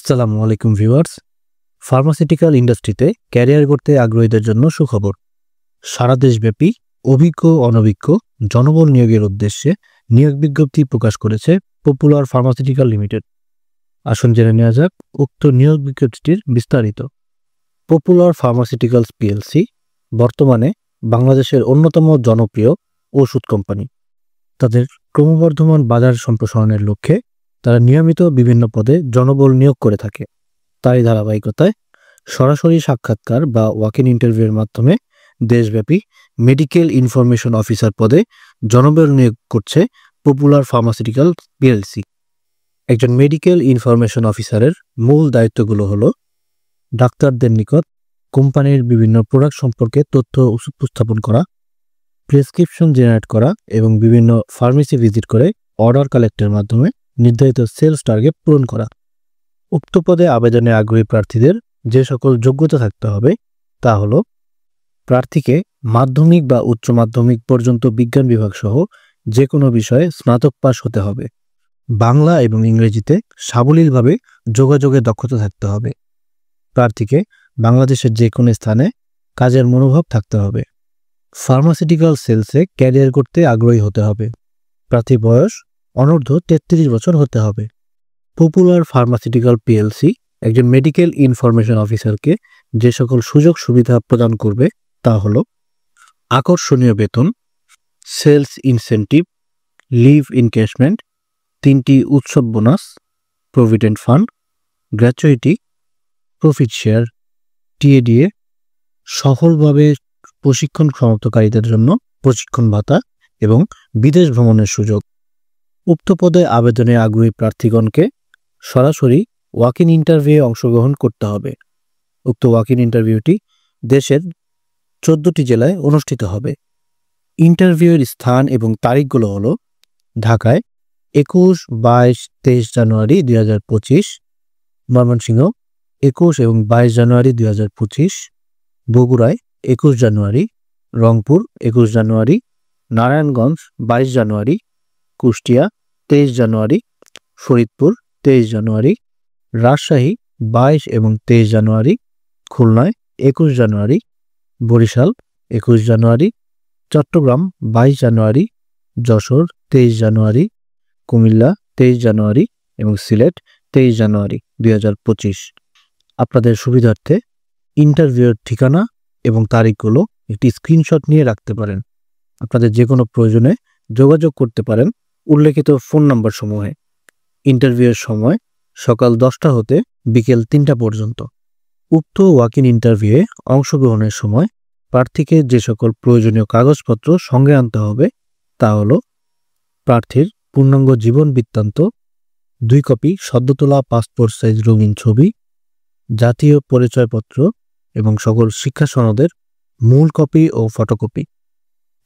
আসসালামু আলাইকুম viewers. Pharmaceutical ইন্ডাস্ট্রিতে ক্যারিয়ার করতে আগ্রহীদের জন্য সুখবর। সারা দেশব্যাপী অভিজ্ঞ অনভিজ্ঞ জনবল নিয়োগের উদ্দেশ্যে নিয়োগ বিজ্ঞপ্তি প্রকাশ করেছে পপুলার ফার্মাসিউটিক্যাল লিমিটেড। আসুন জেনে নেওয়া যাক উক্ত নিয়োগ বিজ্ঞপ্তিটির বিস্তারিত। পপুলার ফার্মাসিউটিক্যালস পিএলসি বর্তমানে বাংলাদেশের অন্যতম জনপ্রিয় ওষুধ কোম্পানি। তাদের ক্রমবর্ধমান বাজার সম্প্রসারণের লক্ষ্যে তারা নিয়মিত বিভিন্ন পদে জনবল নিয়োগ করে থাকে। তারই ধারাবাহিকতায় সরাসরি সাক্ষাৎকার বা ওয়াক ইন ইন্টারভিউয়ের মাধ্যমে দেশব্যাপী মেডিকেল ইনফরমেশন অফিসার পদে জনবল নিয়োগ করছে পপুলার ফার্মাসিউটিক্যাল পিএলসি। একজন মেডিকেল ইনফরমেশন অফিসারের মূল দায়িত্বগুলো হলো ডাক্তারদের নিকট কোম্পানির বিভিন্ন প্রোডাক্ট সম্পর্কে তথ্য উপস্থাপন করা, প্রেসক্রিপশন জেনারেট করা এবং বিভিন্ন ফার্মেসি ভিজিট করে অর্ডার কালেক্টের মাধ্যমে নির্ধারিত সেলস টার্গেট পূরণ করা। উক্ত পদে আবেদনে আগ্রহী প্রার্থীদের যে সকল যোগ্যতা থাকতে হবে তা হলো প্রার্থীকে মাধ্যমিক বা উচ্চ মাধ্যমিক পর্যন্ত বিজ্ঞান বিভাগ সহ যে কোনো বিষয়ে স্নাতক পাস হতে হবে। বাংলা এবং ইংরেজিতে সাবলীলভাবে যোগাযোগের দক্ষতা থাকতে হবে। প্রার্থীকে বাংলাদেশের যে কোনো স্থানে কাজের মনোভাব থাকতে হবে। ফার্মাসিউটিক্যাল সেলসে ক্যারিয়ার করতে আগ্রহী হতে হবে। প্রার্থী বয়স অনূর্ধ্ব 33 বছর হতে হবে। পপুলার ফার্মাসিউটিক্যাল পিএলসি একজন মেডিকেল ইনফরমেশন অফিসারকে যে সকল সুযোগ সুবিধা প্রদান করবে তা হলো আকর্ষণীয় বেতন, সেলস ইনসেন্টিভ, লিভ ইনক্যাশমেন্ট, 3টি উৎসব bonus, provident fund, gratuity, profit share, TA DA, সফলভাবে প্রশিক্ষণ সমাপ্তকারীদের জন্য প্রশিক্ষণ ভাতা এবং বিদেশ ভ্রমণের সুযোগ। উক্ত পদে আবেদনে আগ্রহী প্রার্থীগণকে সরাসরি ওয়াক ইন ইন্টারভিউয়ে অংশগ্রহণ করতে হবে। উক্ত ওয়াক ইন ইন্টারভিউটি দেশের 14টি জেলায় অনুষ্ঠিত হবে। ইন্টারভিউয়ের স্থান এবং তারিখগুলো হলো ঢাকায় 21, 22, 23 জানুয়ারি 2025, ময়মনসিংহ 21 এবং 22 জানুয়ারি 2025, বগুড়ায় 21 জানুয়ারি, রংপুর 21 জানুয়ারি, নারায়ণগঞ্জ 22 জানুয়ারি, কুষ্টিয়া 23 জানুয়ারি, ফরিদপুর 23 জানুয়ারি, রাজশাহী 22 এবং 23 জানুয়ারি, খুলনায় 21 জানুয়ারি, বরিশাল 21 জানুয়ারি, চট্টগ্রাম 22 জানুয়ারি, যশোর 23 জানুয়ারি, কুমিল্লা 23 জানুয়ারি এবং সিলেট 23 জানুয়ারি 2025। আপনাদের সুবিধার্থে ইন্টারভিউয়ের ঠিকানা এবং তারিখগুলো একটি স্ক্রিনশট নিয়ে রাখতে পারেন। আপনাদের যে কোনো প্রয়োজনে যোগাযোগ করতে পারেন উল্লেখিত ফোন নাম্বার সমূহে। ইন্টারভিউয়ের সময় সকাল 10টা হতে বিকেল 3টা পর্যন্ত। উক্ত ওয়াক ইন ইন্টারভিউয়ে অংশগ্রহণের সময় প্রার্থীকে যে সকল প্রয়োজনীয় কাগজপত্র সঙ্গে আনতে হবে তা হলো প্রার্থীর পূর্ণাঙ্গ জীবন বৃত্তান্ত, 2 কপি সদ্য তোলা পাসপোর্ট সাইজ রঙিন ছবি, জাতীয় পরিচয়পত্র এবং সকল শিক্ষা সনদের মূল কপি ও ফটোকপি।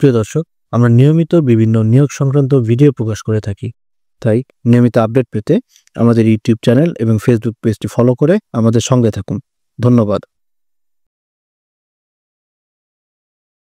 প্রিয় দর্শক, আমরা নিয়মিত বিভিন্ন নিয়োগ সংক্রান্ত ভিডিও প্রকাশ করে থাকি, তাই নিয়মিত আপডেট পেতে আমাদের ইউটিউব চ্যানেল এবং ফেসবুক পেজটি ফলো করে আমাদের সঙ্গে থাকুন। ধন্যবাদ।